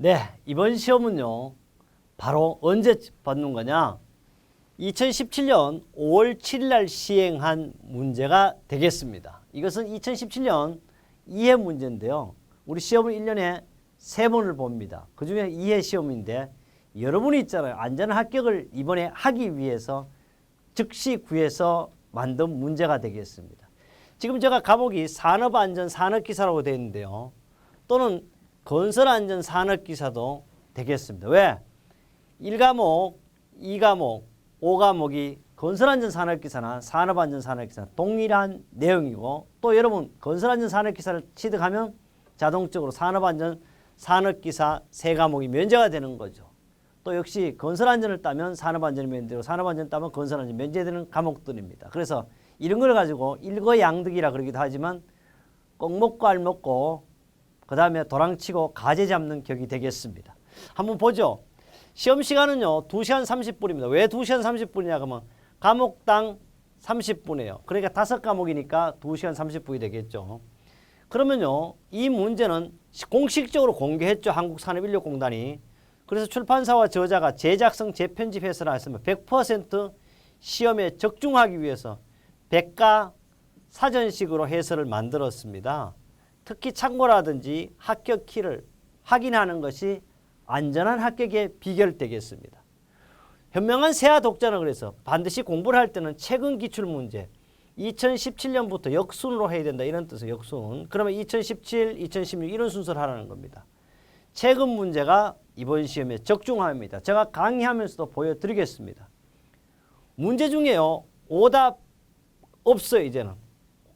네, 이번 시험은요. 바로 언제 받는 거냐? 2017년 5월 7일 날 시행한 문제가 되겠습니다. 이것은 2017년 이해 문제인데요. 우리 시험은 1년에 3번을 봅니다. 그중에 이해 시험인데 여러분이 있잖아요. 안전한 합격을 이번에 하기 위해서 즉시 구해서 만든 문제가 되겠습니다. 지금 제가 과목이 산업안전 산업기사라고 되어 있는데요. 또는 건설안전 산업기사도 되겠습니다. 왜? 1과목, 2과목, 5과목이 건설안전 산업기사나 산업안전 산업기사 동일한 내용이고 또 여러분 건설안전 산업기사를 취득하면 자동적으로 산업안전 산업기사 3과목이 면제가 되는 거죠. 또 역시 건설안전을 따면 산업안전이 면제되고 산업안전을 따면 건설안전이 면제되는 과목들입니다. 그래서 이런 걸 가지고 일거양득이라 그러기도 하지만 꼭 먹고 알 먹고 그 다음에 도랑치고 가재 잡는 격이 되겠습니다. 한번 보죠. 시험 시간은요 2시간 30분입니다. 왜 2시간 30분이냐 그러면 과목당 30분이에요. 그러니까 5과목이니까 2시간 30분이 되겠죠. 그러면요 이 문제는 공식적으로 공개했죠. 한국산업인력공단이. 그래서 출판사와 저자가 제작성 재편집해서라 했으면 100% 시험에 적중하기 위해서 백과 사전식으로 해설을 만들었습니다. 특히 참고라든지 합격 키를 확인하는 것이 안전한 합격의 비결되겠습니다. 현명한 세아 독자는 그래서 반드시 공부를 할 때는 최근 기출문제 2017년부터 역순으로 해야 된다 이런 뜻의 역순. 그러면 2017, 2016 이런 순서를 하라는 겁니다. 최근 문제가 이번 시험에 적중합니다. 제가 강의하면서도 보여드리겠습니다. 문제 중에요. 오답 없어요. 이제는.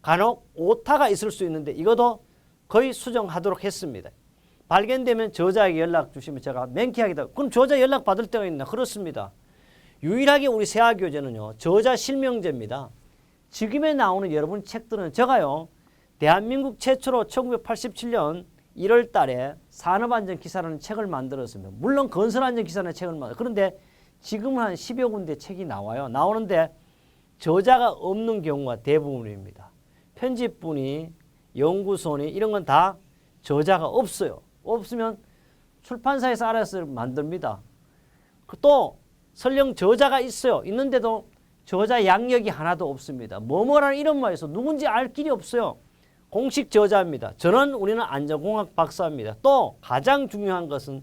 간혹 오타가 있을 수 있는데 이것도 거의 수정하도록 했습니다. 발견되면 저자에게 연락 주시면 제가 맹키하게 다 그럼 저자 연락 받을 때가 있나? 그렇습니다. 유일하게 우리 세아교재는요. 저자 실명제입니다. 지금에 나오는 여러분 책들은 제가요. 대한민국 최초로 1987년 1월 달에 산업안전기사라는 책을 만들었습니다. 물론 건설안전기사라는 책을 만들었습니다. 그런데 지금은 한 10여 군데 책이 나와요. 나오는데 저자가 없는 경우가 대부분입니다. 편집본이 연구소니 이런 건 다 저자가 없어요. 없으면 출판사에서 알아서 만듭니다. 또 설령 저자가 있어요. 있는데도 저자 양력이 하나도 없습니다. 뭐뭐라는 이름만 해서 누군지 알 길이 없어요. 공식 저자입니다. 저는 우리는 안전공학 박사입니다. 또 가장 중요한 것은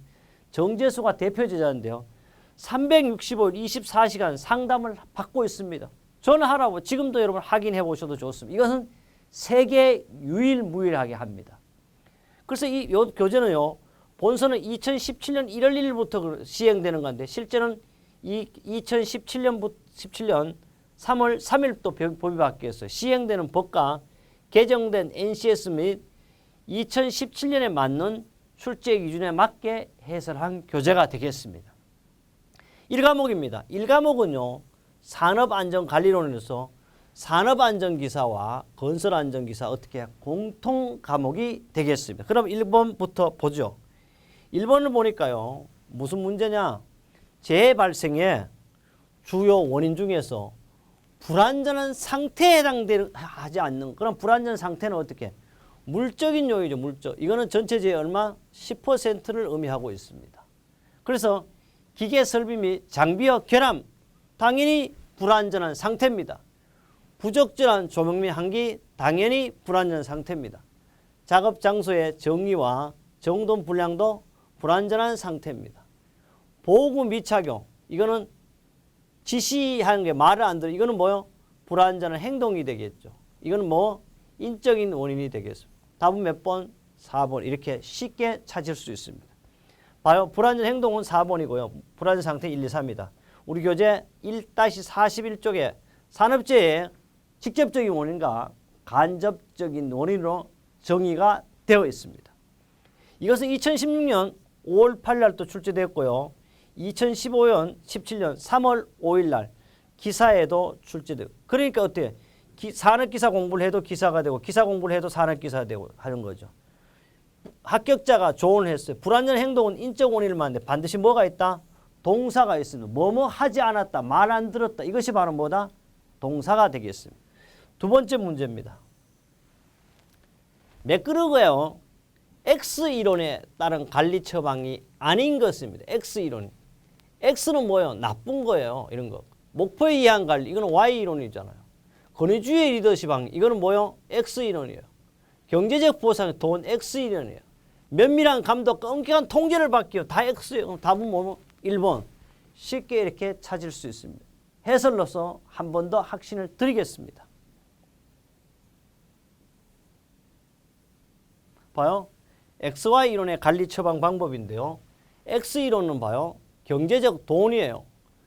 정재수가 대표 저자인데요. 365일 24시간 상담을 받고 있습니다. 전화하라고 지금도 여러분 확인해 보셔도 좋습니다. 이것은 세계 유일무이하게 합니다. 그래서 이 교재는요. 본서는 2017년 1월 1일부터 시행되는 건데 실제는 2017년 3월 3일부터 법이 바뀌었어요. 시행되는 법과 개정된 NCS 및 2017년에 맞는 출제 기준에 맞게 해설한 교재가 되겠습니다. 1과목입니다. 1과목은요. 산업안전관리론에서 산업안전기사와 건설안전기사 어떻게 공통 과목이 되겠습니다. 그럼 1번부터 보죠. 1번을 보니까요. 무슨 문제냐. 재해 발생의 주요 원인 중에서 불안전한 상태에 해당하지 않는 그런 불안전 상태는 어떻게? 물적인 요인이죠. 물적. 이거는 전체 재해 얼마? 10%를 의미하고 있습니다. 그래서 기계 설비 및 장비와 결함 당연히 불안전한 상태입니다. 부적절한 조명 및 환기 당연히 불안전한 상태입니다. 작업 장소의 정리와 정돈 불량도 불안전한 상태입니다. 보호구 미착용 이거는 지시하는 게 말을 안 들어 이거는 뭐요? 불안전한 행동이 되겠죠. 이거는 뭐 인적인 원인이 되겠습니다. 답은 몇 번? 4번 이렇게 쉽게 찾을 수 있습니다. 봐요. 불안전 행동은 4번이고요. 불안전 상태 1, 2, 3입니다. 우리 교재 1-41쪽에 산업재해의 직접적인 원인과 간접적인 원인으로 정의가 되어 있습니다. 이것은 2016년 5월 8일 날 또 출제되었고요. 2015년 17년 3월 5일 날 기사에도 출제되고 그러니까 어때요? 산업기사 공부를 해도 기사가 되고 기사 공부를 해도 산업기사가 되고 하는 거죠. 합격자가 조언을 했어요. 불안전 행동은 인적 원인을 말하는데 반드시 뭐가 있다? 동사가 있습니다. 뭐뭐 하지 않았다. 말 안 들었다. 이것이 바로 뭐다? 동사가 되겠습니다. 두 번째 문제입니다. 매끄러고요. X이론에 따른 관리 처방이 아닌 것입니다. X이론이. X는 뭐예요? 나쁜 거예요. 이런 거. 목표에 의한 관리. 이거는 Y이론이잖아요. 권위주의 리더십 방식. 이거는 뭐예요? X이론이에요. 경제적 보상, 돈 X이론이에요. 면밀한 감독, 엄격한 통제를 받기요. 다 X예요. 그럼 답은 뭐뭐? 1번. 쉽게 이렇게 찾을 수 있습니다. 해설로서 한 번 더 확신을 드리겠습니다. 봐요. XY 이론의 관리 처방 방법인데요. X이론은 봐요. 경제적 돈이에요.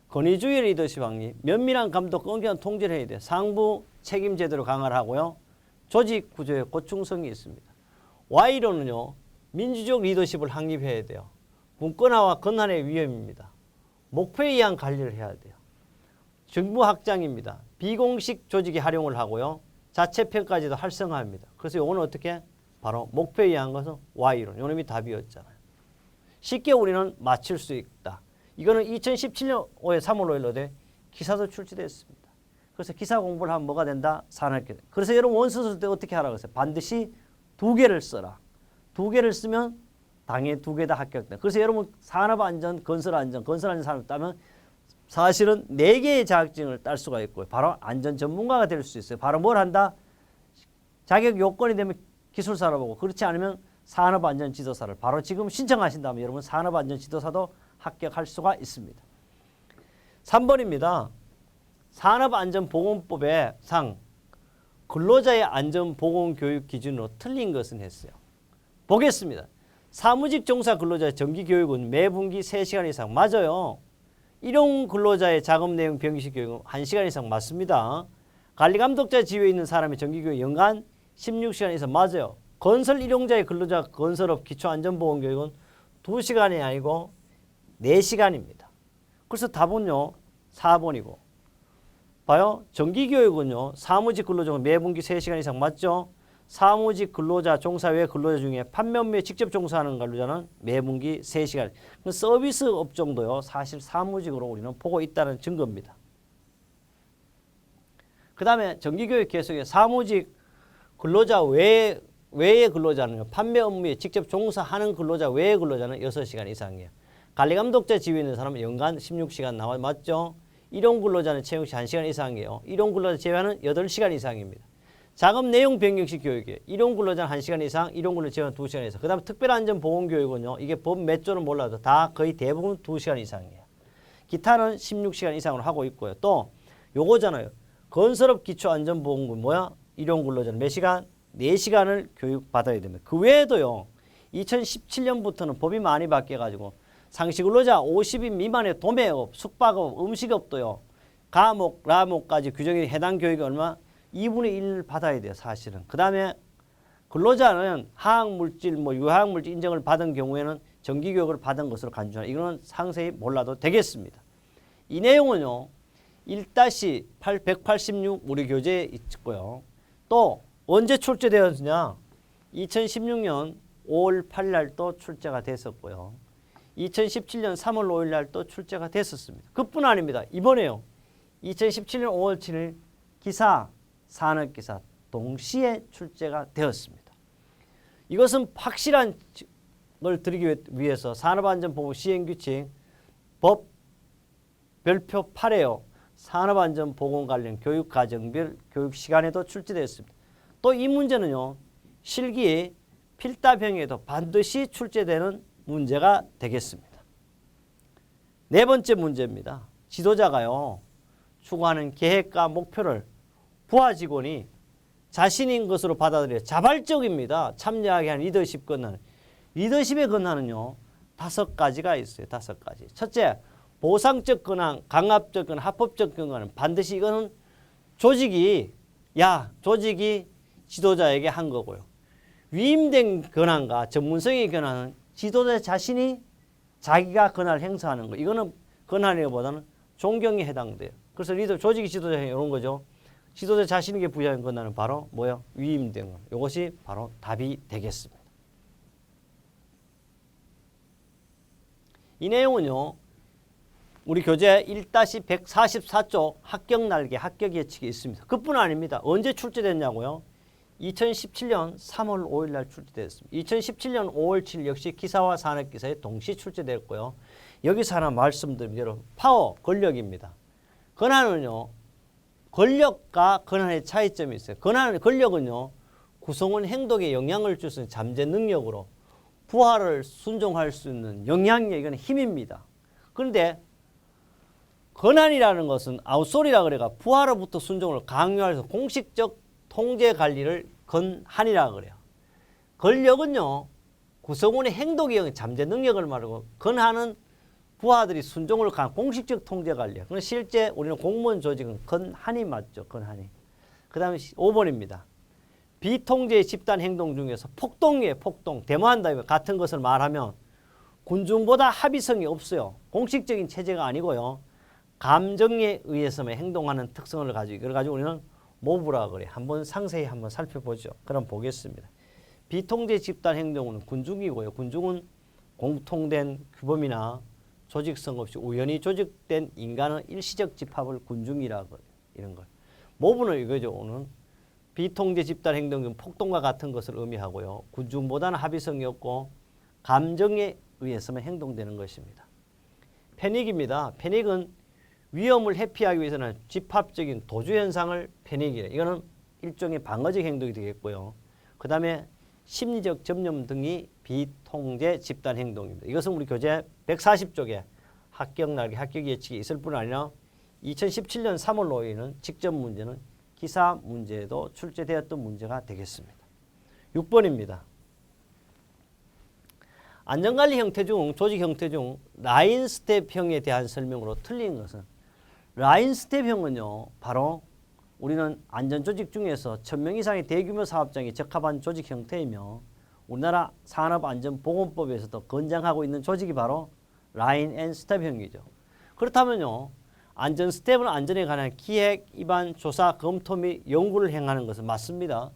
권위주의 리더십 방식, 면밀한 감독, 엄격한 통제를 해야 돼요. 상부 책임 제도를 강화를 하고요. 조직 구조에 고충성이 있습니다. Y이론은요. 민주적 리더십을 확립해야 돼요. 분권화와 권한의 위험입니다. 목표에 의한 관리를 해야 돼요. 정부 확장입니다. 비공식 조직의 활용을 하고요. 자체 평가제도 활성화합니다. 그래서 이거는 어떻게? 바로 목표에 의한 것은 Y이론. 이놈이 답이었잖아요. 쉽게 우리는 맞출 수 있다. 이거는 2017년 5월 3월 5일 어제 기사도 출시됐습니다. 그래서 기사 공부를 하면 뭐가 된다? 산업계. 그래서 여러분 원서 쓸 때 어떻게 하라고 했어요? 반드시 2개를 써라. 2개를 쓰면 당연히 2개 다 합격된다. 그래서 여러분 산업안전, 건설안전 산업 따면 사실은 4개의 자격증을 딸 수가 있고요. 바로 안전 전문가가 될 수 있어요. 바로 뭘 한다? 자격 요건이 되면 기술사를 보고 그렇지 않으면 산업안전지도사를 바로 지금 신청하신다면 여러분 산업안전지도사도 합격할 수가 있습니다. 3번입니다. 산업안전보건법의 상 근로자의 안전보건교육 기준으로 틀린 것은 했어요. 보겠습니다. 사무직 종사 근로자의 정기교육은 매 분기 3시간 이상 맞아요. 일용 근로자의 작업 내용 병식 교육은 1시간 이상 맞습니다. 관리감독자 지위에 있는 사람의 정기교육 연간 16시간 이상 맞아요. 건설 일용자의 근로자 건설업 기초안전보건교육은 2시간이 아니고 4시간입니다. 그래서 답은요 4번이고 봐요. 정기교육은요 사무직 근로자는 매 분기 3시간 이상 맞죠. 사무직 근로자 종사 외 근로자 중에 판매 업무에 직접 종사하는 근로자는 매 분기 3시간. 서비스 업종도요 사실 사무직으로 우리는 보고 있다는 증거입니다. 그 다음에 정기교육 계속에 사무직 근로자 외의 근로자는 판매 업무에 직접 종사하는 근로자 외의 근로자는 6시간 이상이에요. 관리감독자 지위에 있는 사람은 연간 16시간 나와 맞죠. 일용 근로자는 채용시 1시간 이상이에요. 일용 근로자 제외하는 8시간 이상입니다. 작업 내용 변경식 교육이에요. 일용 근로자는 1시간 이상, 일용 근로자 제외하는 2시간 이상. 그 다음에 특별안전보건교육은요. 이게 법 몇 조는 몰라도 다 거의 대부분 2시간 이상이에요. 기타는 16시간 이상으로 하고 있고요. 또 요거잖아요. 건설업 기초안전보건군 뭐야? 일용 근로자는 몇 시간? 4시간을 교육받아야 됩니다. 그 외에도요. 2017년부터는 법이 많이 바뀌어가지고 상시근로자 50인 미만의 도매업, 숙박업, 음식업도요. 과목, 라목까지 규정이 해당 교육이 얼마? 2분의 1 받아야 돼요. 사실은. 그 다음에 근로자는 화학물질, 유화학물질 인정을 받은 경우에는 정기교육을 받은 것으로 간주하는 이거는 상세히 몰라도 되겠습니다. 이 내용은요. 1-186 우리 교재에 있고요. 또 언제 출제되었느냐? 2016년 5월 8일 날 또 출제가 됐었고요. 2017년 3월 5일 날 또 출제가 됐었습니다. 그뿐 아닙니다. 이번에요. 2017년 5월 7일 기사, 산업기사 동시에 출제가 되었습니다. 이것은 확실한 걸 드리기 위해서 산업안전보호 시행규칙 법 별표 8에요. 산업안전보건 관련 교육과정별 교육시간에도 출제되었습니다. 또 이 문제는요. 실기 필답형에도 반드시 출제되는 문제가 되겠습니다. 네 번째 문제입니다. 지도자가요. 추구하는 계획과 목표를 부하 직원이 자신인 것으로 받아들여 자발적입니다. 참여하게 하는 리더십 권한. 리더십의 권한은요. 5가지가 있어요. 5가지. 첫째, 보상적 권한, 강압적 권한, 합법적 권한은 반드시 이거는 조직이 지도자에게 한 거고요. 위임된 권한과 전문성의 권한은 지도자 자신이 자기가 권한을 행사하는 거. 이거는 권한이보다는 존경에 해당돼요. 그래서 리더 조직이 지도자에 이런 거죠. 지도자 자신에게 부여한 권한은 바로 뭐요? 위임된 것. 이것이 바로 답이 되겠습니다. 이 내용은요. 우리 교재 1-144쪽 합격 날개, 합격 예측이 있습니다. 그뿐 아닙니다. 언제 출제됐냐고요? 2017년 3월 5일 날 출제됐습니다. 2017년 5월 7일 역시 기사와 산업기사에 동시에 출제됐고요. 여기서 하나 말씀드리면 여러분 파워, 권력입니다. 권한은요. 권력과 권한의 차이점이 있어요. 권력은요. 구성원 행동에 영향을 줄 수 있는 잠재 능력으로 부하를 순종할 수 있는 영향력, 이건 힘입니다. 그런데 권한이라는 것은 아웃소리라 그래가 부하로부터 순종을 강요해서 공식적 통제 관리를 권한이라 그래요. 권력은요. 구성원의 행동에 잠재 능력을 말하고 권한은 부하들이 순종을 강 공식적 통제 관리예요. 그런데 실제 우리는 공무원 조직은 권한이 맞죠. 권한이. 그 다음에 5번입니다. 비통제 집단 행동 중에서 폭동이에요. 폭동. 데모한다. 같은 것을 말하면 군중보다 합의성이 없어요. 공식적인 체제가 아니고요. 감정에 의해서만 행동하는 특성을 가지고 이걸 가지고 우리는 모브라 그래. 한번 상세히 한번 살펴보죠. 그럼 보겠습니다. 비통제 집단 행동은 군중이고요. 군중은 공통된 규범이나 조직성 없이 우연히 조직된 인간의 일시적 집합을 군중이라고 그래요. 이런 걸. 모브는 이거죠. 오늘 비통제 집단 행동은 폭동과 같은 것을 의미하고요. 군중보다는 합의성이 없고 감정에 의해서만 행동되는 것입니다. 패닉입니다. 패닉은 위험을 회피하기 위해서는 집합적인 도주 현상을 패닉이래요. 이거는 일종의 방어적 행동이 되겠고요. 그 다음에 심리적 접념 등이 비통제 집단 행동입니다. 이것은 우리 교재 140쪽에 합격 날개, 합격 예측이 있을 뿐 아니라 2017년 3월 5일은 직접 문제는 기사 문제에도 출제되었던 문제가 되겠습니다. 6번입니다. 안전관리 형태 중, 조직 형태 중 라인 스텝형에 대한 설명으로 틀린 것은 라인 스텝형은요. 바로 우리는 안전조직 중에서 1000명 이상의 대규모 사업장에 적합한 조직 형태이며 우리나라 산업안전보건법에서도 권장하고 있는 조직이 바로 라인 앤 스텝형이죠. 그렇다면요. 안전 스텝은 안전에 관한 기획, 입안, 조사, 검토 및 연구를 행하는 것은 맞습니다.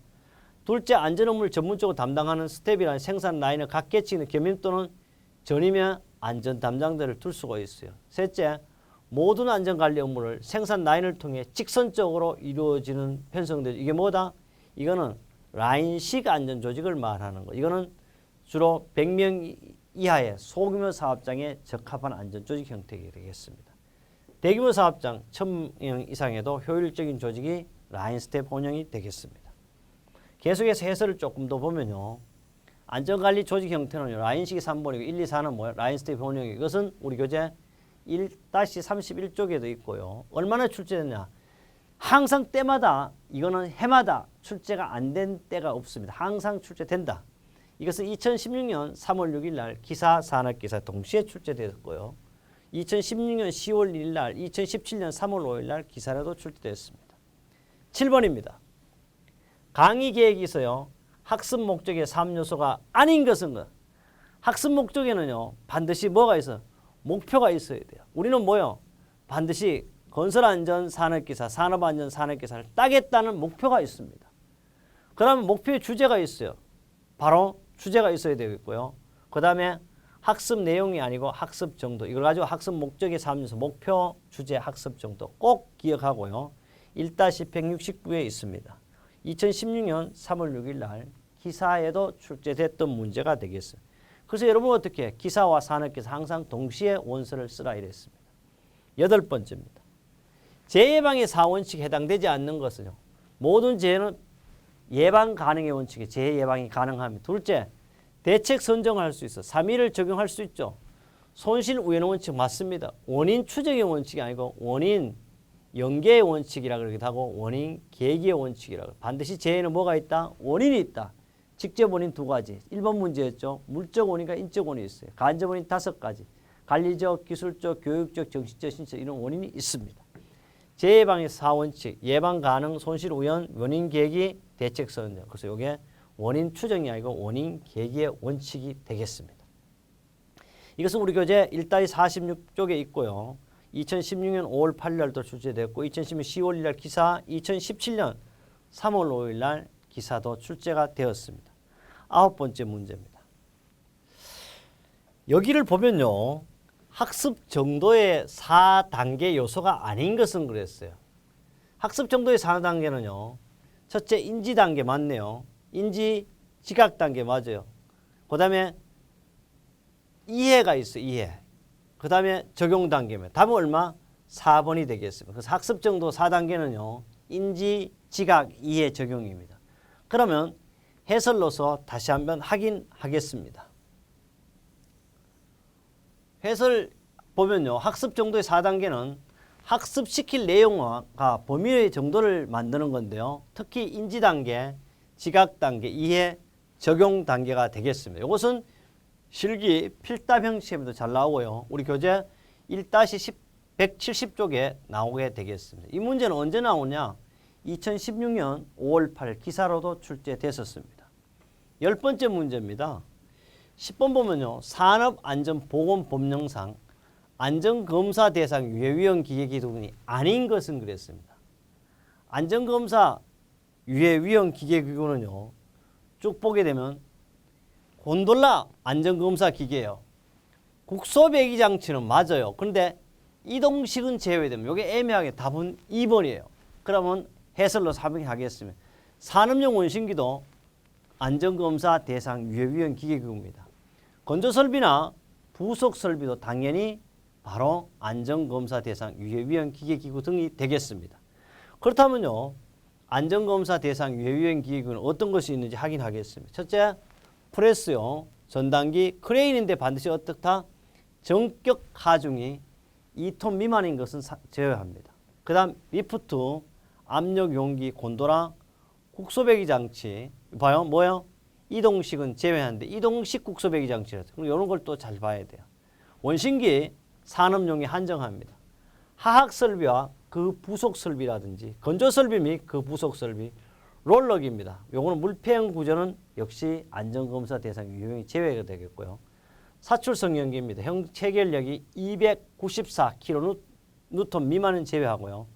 둘째, 안전 업무를 전문적으로 담당하는 스텝이라는 생산 라인을 각 계층의 겸임 또는 전임의 안전 담당자를 둘 수가 있어요. 셋째, 모든 안전관리 업무를 생산 라인을 통해 직선적으로 이루어지는 편성되죠. 이게 뭐다? 이거는 라인식 안전조직을 말하는 거. 이거는 주로 100명 이하의 소규모 사업장에 적합한 안전조직 형태가 되겠습니다. 대규모 사업장 1000명 이상에도 효율적인 조직이 라인 스텝 운영이 되겠습니다. 계속해서 해설을 조금 더 보면요. 안전관리 조직 형태는 라인식이 3번이고 1, 2, 4는 뭐예요? 라인 스텝 운영이. 이것은 우리 교재 1-31쪽에도 있고요. 얼마나 출제됐냐? 항상 때마다 이거는 해마다 출제가 안 된 때가 없습니다. 항상 출제된다. 이것은 2016년 3월 6일 날 기사, 산업기사 동시에 출제되었고요. 2016년 10월 1일 날, 2017년 3월 5일 날 기사라도 출제되었습니다. 7번입니다. 강의 계획이 있어요. 학습 목적의 3요소가 아닌 것은 것. 학습 목적에는요. 반드시 뭐가 있어요? 목표가 있어야 돼요. 우리는 뭐요? 반드시 건설안전 산업기사, 산업안전 산업기사를 따겠다는 목표가 있습니다. 그러면 목표의 주제가 있어요. 바로 주제가 있어야 되겠고요. 그 다음에 학습 내용이 아니고 학습 정도. 이걸 가지고 학습 목적의 3요소, 목표, 주제, 학습 정도 꼭 기억하고요. 1-169에 있습니다. 2016년 3월 6일 날 기사에도 출제됐던 문제가 되겠어요. 그래서 여러분 어떻게 기사와 산업기사 항상 동시에 원서를 쓰라 이랬습니다. 8번째입니다. 재예방의 4원칙에 해당되지 않는 것은요. 모든 재해는 예방 가능의 원칙에 재예방이 가능합니다. 둘째, 대책 선정할 수 있어. 3일을 적용할 수 있죠. 손실 우연 원칙 맞습니다. 원인 추적의 원칙이 아니고 원인 연계의 원칙이라고 그러기도 하고 원인 계기의 원칙이라고. 반드시 재해는 뭐가 있다? 원인이 있다. 직접 원인 2가지. 1번 문제였죠. 물적 원인과 인적 원인이 있어요. 간접 원인 5가지. 관리적, 기술적, 교육적, 정신적, 신체적 이런 원인이 있습니다. 재예방의 4원칙. 예방 가능, 손실 우연, 원인 계기, 대책 선정. 그래서 이게 원인 추정이 아니고 원인 계기의 원칙이 되겠습니다. 이것은 우리 교재 1-46쪽에 있고요. 2016년 5월 8일 날도 출제됐고 2016년 10월 1일 날 기사, 2017년 3월 5일 날 기사도 출제가 되었습니다. 9번째 문제입니다. 여기를 보면요. 학습 정도의 4단계 요소가 아닌 것은 그랬어요. 학습 정도의 4단계는요. 첫째 인지 단계 맞네요. 인지 지각 단계 맞아요. 그 다음에 이해가 있어요. 이해. 그 다음에 적용 단계면 답은 얼마? 4번이 되겠습니다. 그래서 학습 정도 4단계는요. 인지, 지각, 이해, 적용입니다. 그러면 해설로서 다시 한번 확인하겠습니다. 해설 보면요. 학습 정도의 4단계는 학습시킬 내용과 범위의 정도를 만드는 건데요. 특히 인지 단계, 지각 단계, 이해, 적용 단계가 되겠습니다. 이것은 실기 필답형 시험에도 잘 나오고요. 우리 교재 1-170쪽에 나오게 되겠습니다. 이 문제는 언제 나오냐? 2016년 5월 8일 기사로도 출제됐었습니다. 10번째 문제입니다. 10번 보면요. 산업안전보건법령상 안전검사 대상 유해위험 기계기구이 아닌 것은 그랬습니다. 안전검사 유해위험 기계기구는요. 쭉 보게 되면 곤돌라 안전검사 기계예요. 국소배기 장치는 맞아요. 그런데 이동식은 제외되면 이게 애매하게 답은 2번이에요. 그러면 해설로 설명하겠습니다. 산업용 원심기도 안전검사 대상 유해위험 기계기구입니다. 건조설비나 부속설비도 당연히 바로 안전검사 대상 유해위험 기계기구 등이 되겠습니다. 그렇다면요. 안전검사 대상 유해위험 기계기구는 어떤 것이 있는지 확인하겠습니다. 첫째, 프레스요. 전단기, 크레인인데 반드시 어떻다? 정격 하중이 2톤 미만인 것은 제외합니다. 그 다음 리프트, 압력 용기, 곤도라, 국소배기 장치. 봐요. 뭐요? 이동식은 제외하는데 이동식 국소배기 장치라서 그럼 이런 걸 또 잘 봐야 돼요. 원심기 산업용이 한정합니다. 하학설비와 그 부속설비라든지 건조설비 및 그 부속설비, 롤러기입니다. 요거는 물폐형 구조는 역시 안전검사 대상 유형이 제외가 되겠고요. 사출성형기입니다. 형 체결력이 294kN 미만은 제외하고요.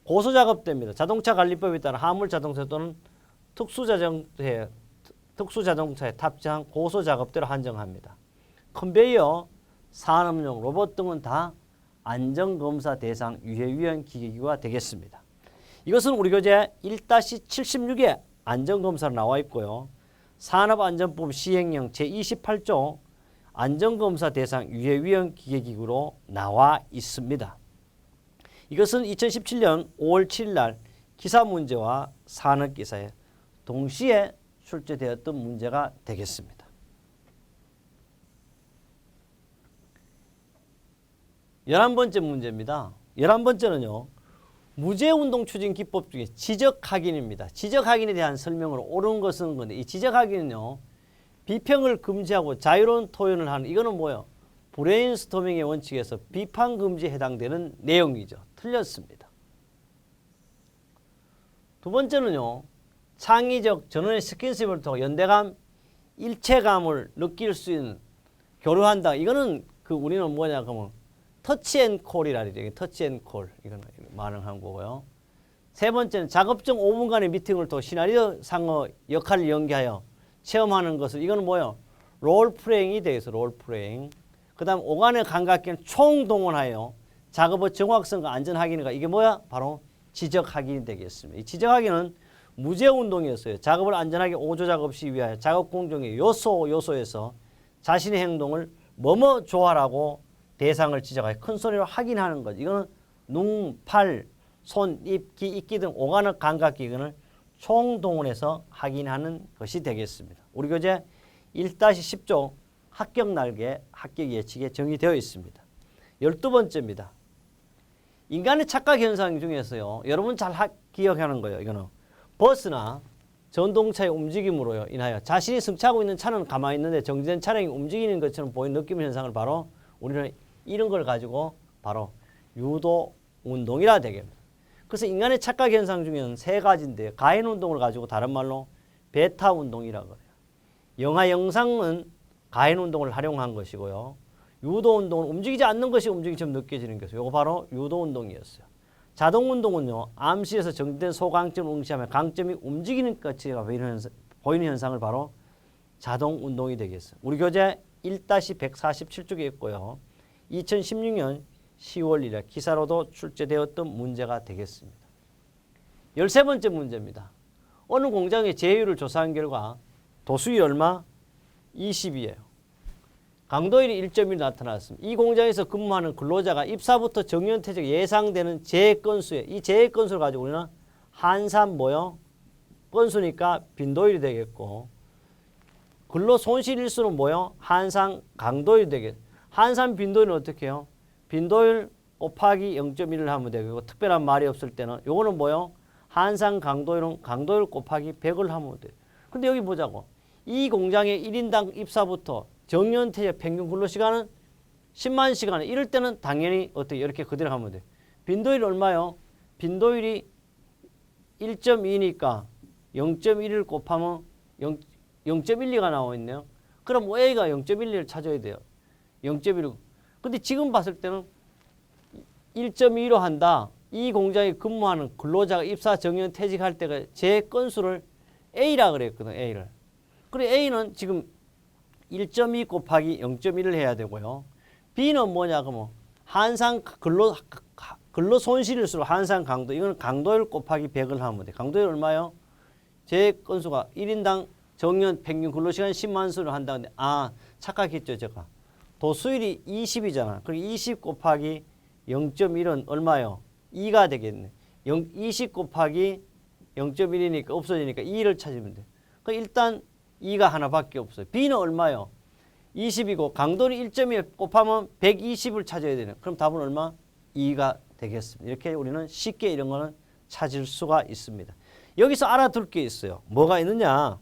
고소작업대입니다. 자동차 관리법에 따라 화물자동차 또는 특수자동차에 탑재한 고소작업대로 한정합니다. 컨베이어, 산업용 로봇 등은 다 안전검사 대상 유해위험 기계기구가 되겠습니다. 이것은 우리 교재 1-76에 안전검사로 나와 있고요. 산업안전법 시행령 제28조 안전검사 대상 유해위험 기계기구로 나와 있습니다. 이것은 2017년 5월 7일 날 기사 문제와 산업기사에 동시에 출제되었던 문제가 되겠습니다. 11번째 문제입니다. 11번째는요. 무죄운동 추진 기법 중에 지적확인입니다. 지적확인에 대한 설명을 옳은 것은 건데 이 지적확인은요. 비평을 금지하고 자유로운 토론을 하는 이거는 뭐예요? 브레인스토밍의 원칙에서 비판 금지에 해당되는 내용이죠. 틀렸습니다. 두 번째는요. 창의적 전원의 스킨십을 통해 연대감, 일체감을 느낄 수 있는 교류한다. 이거는 우리는 뭐냐 그러면 터치앤콜이라 그러죠. 터치앤콜 이건 말은 한 거고요. 세 번째는 작업중 5분간의 미팅을 통해 시나리오 상어 역할을 연기하여 체험하는 것을 이거는 뭐예요? 롤플레잉이 되겠어. 롤플레잉. 그 다음 오간의 감각기는 총동원하여 작업의 정확성과 안전 확인과 이게 뭐야? 바로 지적 확인이 되겠습니다. 이 지적 확인은 무죄 운동이었어요. 작업을 안전하게 오조작 없이 위하여 작업 공정의 요소에서 자신의 행동을 뭐뭐 조화라고 대상을 지적하여 큰 소리로 확인하는 것. 이거는 눈, 팔, 손, 입, 귀, 이끼 등 오간의 감각기관을 총동원해서 확인하는 것이 되겠습니다. 우리 교재 1-10조 합격 날개, 합격 예측에 정의되어 있습니다. 12번째입니다. 인간의 착각 현상 중에서요. 여러분 잘 기억하는 거예요. 이거는 버스나 전동차의 움직임으로 인하여 자신이 승차하고 있는 차는 가만히 있는데 정지된 차량이 움직이는 것처럼 보이는 느낌 현상을 바로 우리는 이런 걸 가지고 바로 유도 운동이라 되겠습니다. 그래서 인간의 착각 현상 중에는 세 가지인데 가행 운동을 가지고 다른 말로 베타 운동이라고 해요. 영화 영상은 가행 운동을 활용한 것이고요. 유도 운동은 움직이지 않는 것이 움직임처럼 느껴지는 것이고 이거 바로 유도 운동이었어요. 자동 운동은요. 암시에서 정지된 소강점을 응시하며 강점이 움직이는 것처럼 보이는 현상을 바로 자동 운동이 되겠어요. 우리 교재 1-147쪽에 있고요. 2016년 10월 1일 기사로도 출제되었던 문제가 되겠습니다. 13번째 문제입니다. 어느 공장의 제휴를 조사한 결과 도수율 얼마? 20이에요. 강도율이 1.1 나타났습니다. 이 공장에서 근무하는 근로자가 입사부터 정년퇴직 예상되는 재건수에 이 재건수를 가지고 우리는 한산 뭐요? 건수니까 빈도율이 되겠고 근로 손실일수는 뭐요? 한산 강도율이 되겠고 한산 빈도율은 어떻게 해요? 빈도율 곱하기 0.1을 하면 되고 특별한 말이 없을 때는 요거는 뭐요? 한산 강도율은 강도율 곱하기 100을 하면 돼요. 근데 여기 보자고. 이 공장의 1인당 입사부터 정년퇴직 평균 근로시간은 10만 시간. 이럴 때는 당연히 어떻게 이렇게 그대로 하면 돼요. 빈도율이 얼마요? 빈도율이 1.2니까 0.1을 곱하면 0.12가 나와 있네요. 그럼 A가 0.12를 찾아야 돼요. 0.1. 근데 지금 봤을 때는 1.2로 한다. 이 공장에 근무하는 근로자가 입사 정년 퇴직할 때가 제 건수를 A라 그랬거든. A를. 그래 A는 지금 1.2 곱하기 0.1을 해야 되고요. B는 뭐냐 그러면 한산 근로 손실일수록 한산 강도. 이거는 강도율 곱하기 100을 하면 돼. 강도율 얼마요? 제 건수가 1인당 정년 평균 근로시간 10만 수를 한다는데 착각했죠 제가. 도수율이 20이잖아. 그리고 20 곱하기 0.1은 얼마요? 2가 되겠네. 20 곱하기 0.1이니까 없어지니까 2를 찾으면 돼. 그러니까 일단 2가 하나밖에 없어요. B는 얼마요? 20이고 강도를 1.2 곱하면 120을 찾아야 되네. 그럼 답은 얼마? 2가 되겠습니다. 이렇게 우리는 쉽게 이런 거는 찾을 수가 있습니다. 여기서 알아둘 게 있어요. 뭐가 있느냐?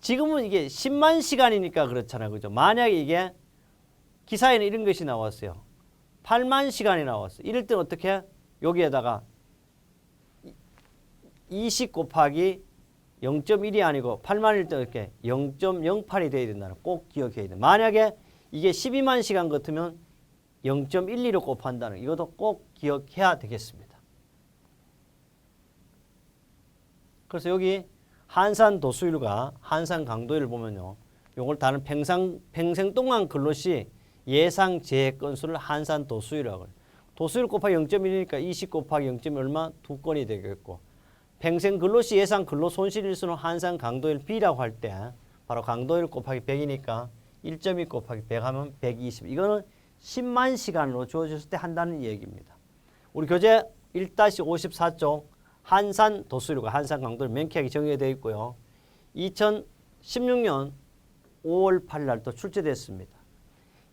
지금은 이게 10만 시간이니까 그렇잖아요. 그죠? 만약에 이게 기사에는 이런 것이 나왔어요. 8만 시간이 나왔어요. 이럴 때는 어떻게 해? 여기에다가 20 곱하기 0.1이 아니고 8만일 때 이렇게 0.08이 돼야 된다는 꼭 기억해야 돼. 만약에 이게 12만 시간 같으면 0.12로 곱한다는 이것도 꼭 기억해야 되겠습니다. 그래서 여기 한산 도수율과 한산 강도율을 보면요. 요걸 다른 평생 동안 근로시 예상 재해 건수를 한산 도수율이라고 해요. 도수율 곱하기 0.1이니까 20 곱하기 0.1 얼마? 2건이 되겠고 평생 근로시 예상 근로 손실일수는 한산 강도율 B라고 할 때 바로 강도율 곱하기 100이니까 1.2 곱하기 100 하면 120. 이거는 10만 시간으로 주어졌을 때 한다는 얘기입니다. 우리 교재 1-54쪽 한산 도수율과 한산 강도를 명쾌하게 정의되어 있고요. 2016년 5월 8일 날 또 출제됐습니다.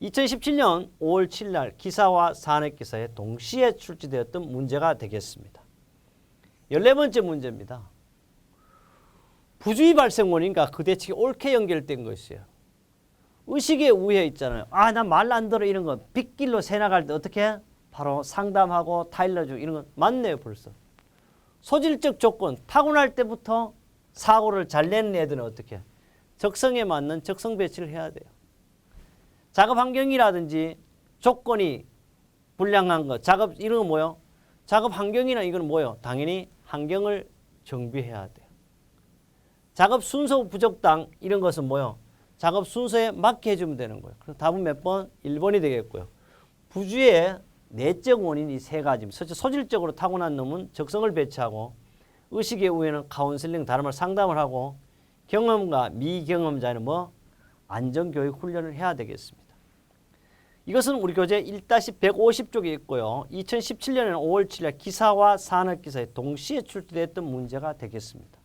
2017년 5월 7일 날 기사와 산업기사에 동시에 출제되었던 문제가 되겠습니다. 14번째 문제입니다. 부주의 발생 원인과 그 대책이 옳게 연결된 것이에요. 의식의 우회 있잖아요. 나 말 안 들어 이런 거 빗길로 새 나갈 때 어떻게 해? 바로 상담하고 타일러주고 이런 건 맞네요 벌써. 소질적 조건 타고날 때부터 사고를 잘 내는 애들은 어떻게 해? 적성에 맞는 적성 배치를 해야 돼요. 작업 환경이라든지 조건이 불량한 것, 작업 이런 거 뭐요? 작업 환경이나 이건 뭐요? 당연히 환경을 정비해야 돼요. 작업 순서 부적당 이런 것은 뭐요? 작업 순서에 맞게 해주면 되는 거예요. 그래서 답은 몇 번? 1번이 되겠고요. 부주의 내적 원인이 세 가지입니다. 소질적으로 타고난 놈은 적성을 배치하고 의식의 우회는 카운슬링, 다른 말 상담을 하고 경험과 미경험자는 안전교육 훈련을 해야 되겠습니다. 이것은 우리 교재 1-150쪽에 있고요. 2017년에는 5월 7일 기사와 산업기사에 동시에 출제됐던 문제가 되겠습니다.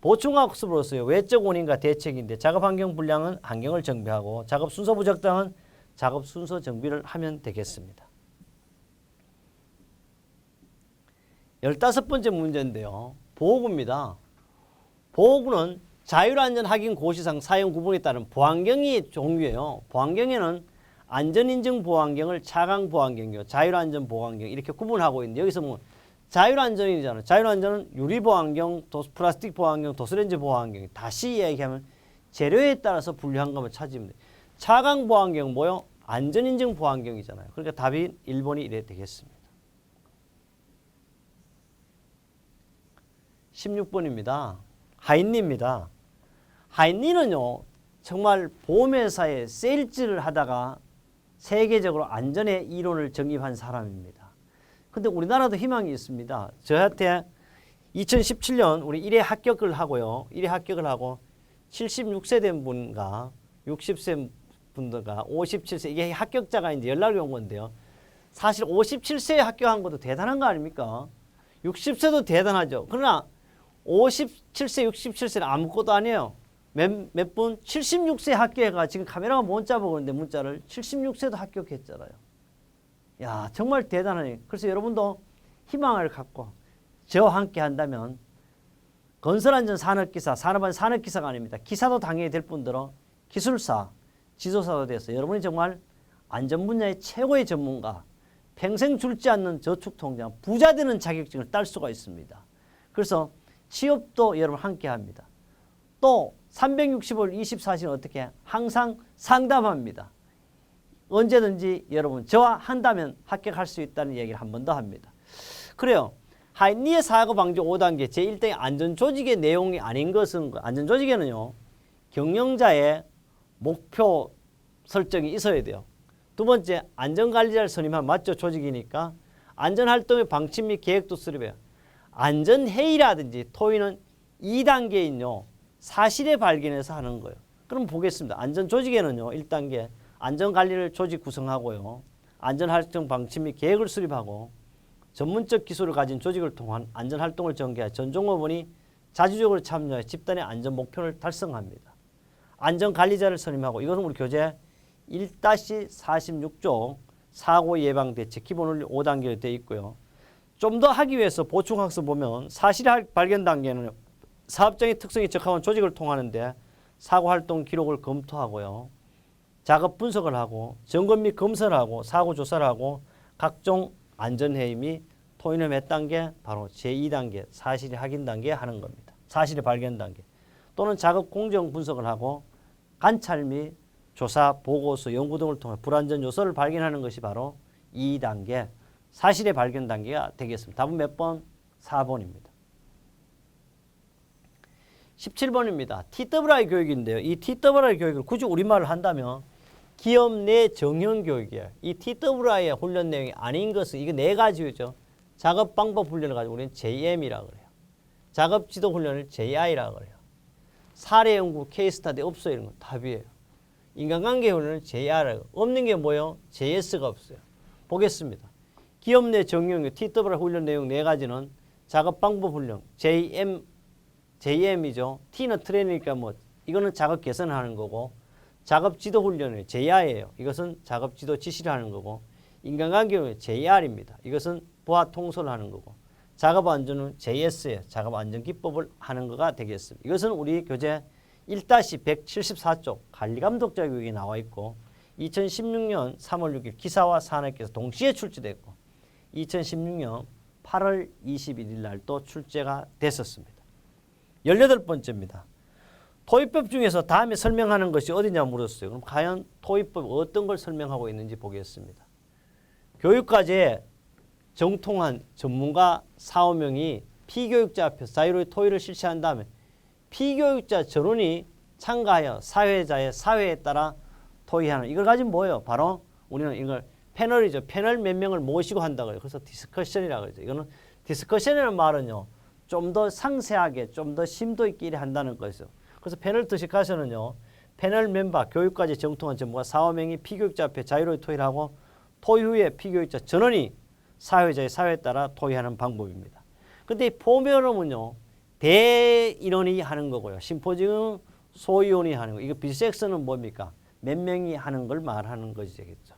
보충학습으로서요. 외적 원인과 대책인데 작업환경 불량은 환경을 정비하고 작업 순서 부적당은 작업 순서 정비를 하면 되겠습니다. 15번째 문제인데요. 보호구입니다. 보호구는 자율안전 확인 고시상 사용 구분에 따른 보안경이 종류예요. 보안경에는 안전인증 보안경을 차강 보안경이요, 자율안전 보안경 이렇게 구분하고 있는데 여기서 자율안전이잖아요. 자율안전은 유리보안경, 플라스틱 보안경, 도스렌즈 보안경. 다시 이야기하면 재료에 따라서 분류한 것만 찾으면 돼요. 차강 보안경은 뭐요? 안전인증 보안경이잖아요. 그러니까 답이 1번이 이래 되겠습니다. 16번입니다. 하인리입니다. 하인리는요, 정말 보험회사에 세일즈를 하다가 세계적으로 안전의 이론을 정립한 사람입니다. 근데 우리나라도 희망이 있습니다. 저한테 2017년 우리 1회 합격을 하고요. 1회 합격을 하고 76세 된 분과 60세 분들과 57세 이게 합격자가 이제 연락이 온 건데요. 사실 57세에 합격한 것도 대단한 거 아닙니까? 60세도 대단하죠. 그러나 57세, 67세는 아무것도 아니에요. 몇 분? 76세 합격해가 지금 카메라가 문자 보고 있는데 문자를 76세도 합격했잖아요. 야, 정말 대단하네. 그래서 여러분도 희망을 갖고 저와 함께 한다면 건설안전 산업기사, 산업안전 산업기사가 아닙니다. 기사도 당연히 될 뿐더러 기술사, 지도사도 돼서 여러분이 정말 안전 분야의 최고의 전문가, 평생 줄지 않는 저축통장, 부자 되는 자격증을 딸 수가 있습니다. 그래서 취업도 여러분 함께 합니다. 또 365일 24시는 어떻게 항상 상담합니다. 언제든지 여러분 저와 한다면 합격할 수 있다는 얘기를 한 번 더 합니다. 그래요. 하이니의 사고 방지 5단계 제1단계 안전조직의 내용이 아닌 것은 안전조직에는요. 경영자의 목표 설정이 있어야 돼요. 두 번째 안전관리자를 선임한 맞죠? 조직이니까 안전활동의 방침 및 계획도 수립해요. 안전회의라든지 토의는 2단계인요. 사실에 발견해서 하는 거예요. 그럼 보겠습니다. 안전조직에는요. 1단계 안전관리를 조직 구성하고요. 안전활동 방침 및 계획을 수립하고 전문적 기술을 가진 조직을 통한 안전활동을 전개해 전종업원이 자주적으로 참여해 집단의 안전 목표를 달성합니다. 안전관리자를 선임하고 이것은 우리 교재 1-46조 사고 예방 대책 기본원리 5단계로 되어 있고요. 좀 더 하기 위해서 보충학습 보면 사실 발견 단계는 사업장의 특성이 적합한 조직을 통하는데 사고활동 기록을 검토하고요. 작업 분석을 하고 점검 및 검사를 하고 사고 조사를 하고 각종 안전회의 및 토의는 몇 단계? 바로 제2단계 사실의 확인 단계에 하는 겁니다. 사실의 발견 단계. 또는 작업 공정 분석을 하고 관찰 및 조사, 보고서, 연구 등을 통해 불안전 요소를 발견하는 것이 바로 2단계 사실의 발견 단계가 되겠습니다. 답은 몇 번? 4번입니다. 17번입니다. TWI 교육인데요. 이 TWI 교육을 굳이 우리말을 한다면 기업 내 정형 교육이에요. 이 TWI의 훈련 내용이 아닌 것은 이게 네 가지죠. 작업 방법 훈련을 가지고 우리는 JM이라고 그래요. 작업 지도 훈련을 JI라고 그래요. 사례 연구, 케이스 스터디 없어요. 이런 건 답이에요. 인간관계 훈련은 JR라고. 없는 게 뭐예요? JS가 없어요. 보겠습니다. 기업 내 정형 TWI 훈련 내용 네 가지는 작업 방법 훈련 JM이죠. T는 트레이닝이니까 뭐 이거는 작업 개선하는 거고 작업 지도 훈련은 JI예요. 이것은 작업 지도 지시를 하는 거고 인간관계는 JR입니다. 이것은 부하 통솔을 하는 거고 작업 안전은 JS예요. 작업 안전 기법을 하는 거가 되겠습니다. 이것은 우리 교재 1-174쪽 관리감독자 교육이 나와 있고 2016년 3월 6일 기사와 산업께서 동시에 출제됐고 2016년 8월 21일 날 또 출제가 됐었습니다. 18번째입니다. 토의법 중에서 다음에 설명하는 것이 어디냐 물었어요. 그럼 과연 토의법 어떤 걸 설명하고 있는지 보겠습니다. 교육과제에 정통한 전문가 4~5명이 피교육자 앞에서 자유로이 토의를 실시한 다음에 피교육자 전원이 참가하여 사회자의 사회에 따라 토의하는 이걸 가지고 뭐예요? 바로 우리는 이걸 패널이죠. 패널 몇 명을 모시고 한다고 해요. 그래서 디스커션이라고 하죠. 이거는 디스커션이라는 말은요. 좀 더 상세하게 좀 더 심도 있게 한다는 것이죠. 그래서 패널 디스커션은요. 패널 멤버 교육까지 정통한 전문가 4~5명이 피교육자 앞에 자유로이 토의를 하고 토의 후에 피교육자 전원이 사회자의 사회에 따라 토의하는 방법입니다. 근데 이 포럼은요. 대인원이 하는 거고요. 심포지엄은 소위원이 하는 거. 이거 비섹스는 뭡니까? 몇 명이 하는 걸 말하는 것이겠죠.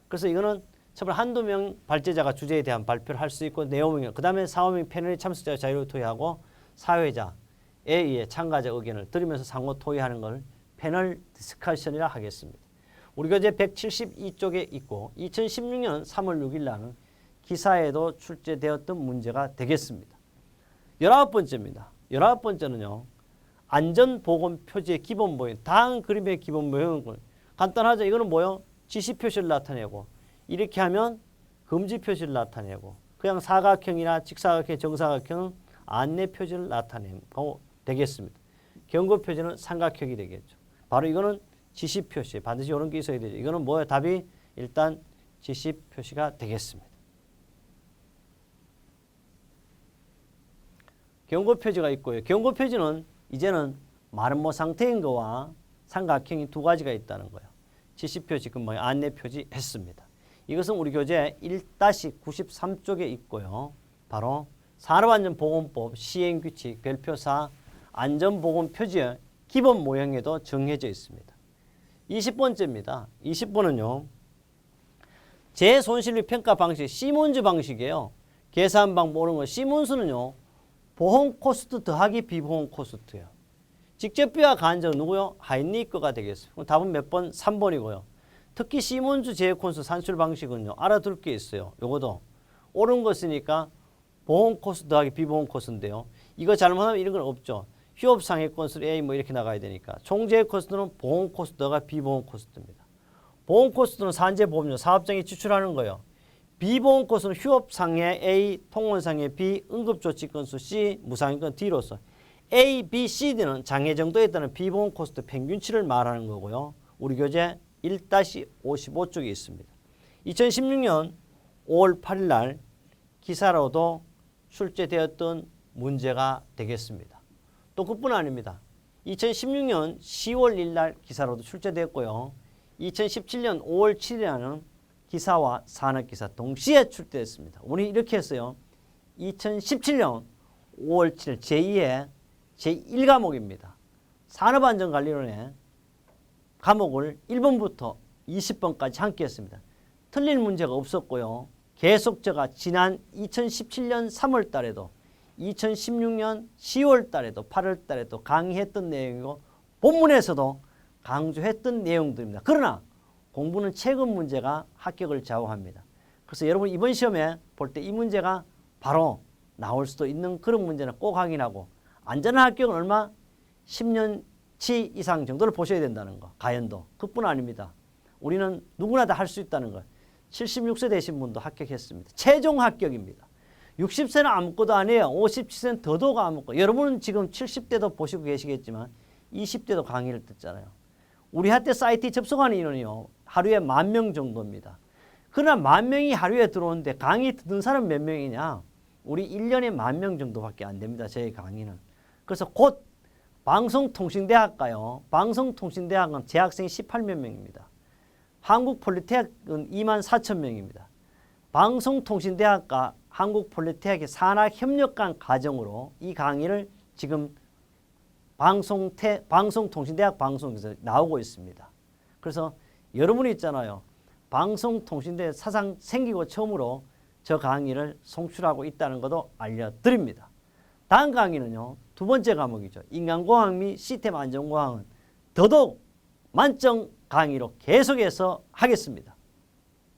그래서 이거는 처음에 한두 명 발제자가 주제에 대한 발표를 할 수 있고 내용이 그 다음에 4~5명 패널의 참석자가 자유로이 토의하고 사회자에 의해 참가자 의견을 들으면서 상호 토의하는 걸 패널 디스커션이라 하겠습니다. 우리 교재 172쪽에 있고 2016년 3월 6일 날은 기사에도 출제되었던 문제가 되겠습니다. 19번째입니다. 19번째는요. 안전보건 표지의 기본 모형. 다음 그림의 기본 모형은 간단하죠. 이거는 뭐요? 지시 표시를 나타내고 이렇게 하면 금지 표시를 나타내고 그냥 사각형이나 직사각형, 정사각형은 안내 표지를 나타내고 되겠습니다. 경고 표지는 삼각형이 되겠죠. 바로 이거는 지시 표시. 반드시 이런 게 있어야 되죠. 이거는 뭐예요? 답이 일단 지시 표시가 되겠습니다. 경고 표지가 있고요. 경고 표지는 이제는 마름모 상태인 거와 삼각형이 두 가지가 있다는 거예요. 지시표지, 금방 안내 표지 했습니다. 이것은 우리 교재 1-93쪽에 있고요. 바로 산업안전보건법 시행규칙 별표사 안전보건 표지의 기본 모형에도 정해져 있습니다. 20번째입니다. 20번은요. 재손실비 평가 방식 시몬즈 방식이에요. 계산 방법 오는 거 시몬스는요. 보험 코스트 더하기 비보험 코스트예요. 직접 비와 간접은 누구요? 하이니커가 되겠습니다. 그럼 답은 몇 번? 3번이고요. 특히 시몬즈 제휴콘수 산출 방식은요. 알아둘 게 있어요. 요거도 옳은 거 쓰니까 보험 코스트 더하기 비보험 코스트인데요. 이거 잘못하면 이런 건 없죠. 휴업상해 건수를 A 뭐 이렇게 나가야 되니까. 총재해 코스트는 보험 코스트 더하기 비보험 코스트입니다. 보험 코스트는 산재보험료 사업장이 지출하는 거예요. 비보험 코스트는 휴업상해 A, 통원상해 B, 응급조치 건수 C, 무상해 건 D로서 A, B, C, D는 장애 정도에 따른 비보험 코스트 평균치를 말하는 거고요. 우리 교재 1-55쪽에 있습니다. 2016년 5월 8일 날 기사로도 출제되었던 문제가 되겠습니다. 또 그뿐 아닙니다. 2016년 10월 1일 날 기사로도 출제되었고요. 2017년 5월 7일에는 기사와 산업기사 동시에 출제했습니다. 우리 이렇게 했어요. 2017년 5월 7일 제2의 제1과목입니다. 산업안전관리론의 과목을 1번부터 20번까지 함께 했습니다. 틀린 문제가 없었고요. 계속 제가 지난 2017년 3월 달에도 2016년 10월 달에도 8월 달에도 강의했던 내용이고 본문에서도 강조했던 내용들입니다. 그러나 공부는 최근 문제가 합격을 좌우합니다. 그래서 여러분 이번 시험에 볼 때 이 문제가 바로 나올 수도 있는 그런 문제는 꼭 확인하고 안전한 합격은 얼마? 10년치 이상 정도를 보셔야 된다는 거. 가연도. 그뿐 아닙니다. 우리는 누구나 다 할 수 있다는 거. 76세 되신 분도 합격했습니다. 최종 합격입니다. 60세는 아무것도 아니에요. 57세는 더더욱 아무것도. 여러분은 지금 70대도 보시고 계시겠지만 20대도 강의를 듣잖아요. 우리 한때 사이트에 접속하는 인원이요. 하루에 10,000명 정도입니다. 그러나 10,000명이 하루에 들어오는데 강의 듣는 사람 몇 명이냐? 우리 1년에 10,000명 정도밖에 안 됩니다. 저희 강의는. 그래서 곧 방송통신대학가요. 방송통신대학은 재학생이 18만 명입니다. 한국폴리테크는 24,000명입니다. 방송통신대학과 한국폴리테크의 산학협력관 과정으로 이 강의를 지금 방송통신대학 방송에서 나오고 있습니다. 그래서 여러분이 있잖아요. 방송통신대 사상 생기고 처음으로 저 강의를 송출하고 있다는 것도 알려드립니다. 다음 강의는요. 두 번째 과목이죠. 인간공학 및 시스템 안전공학은 더더욱 만점 강의로 계속해서 하겠습니다.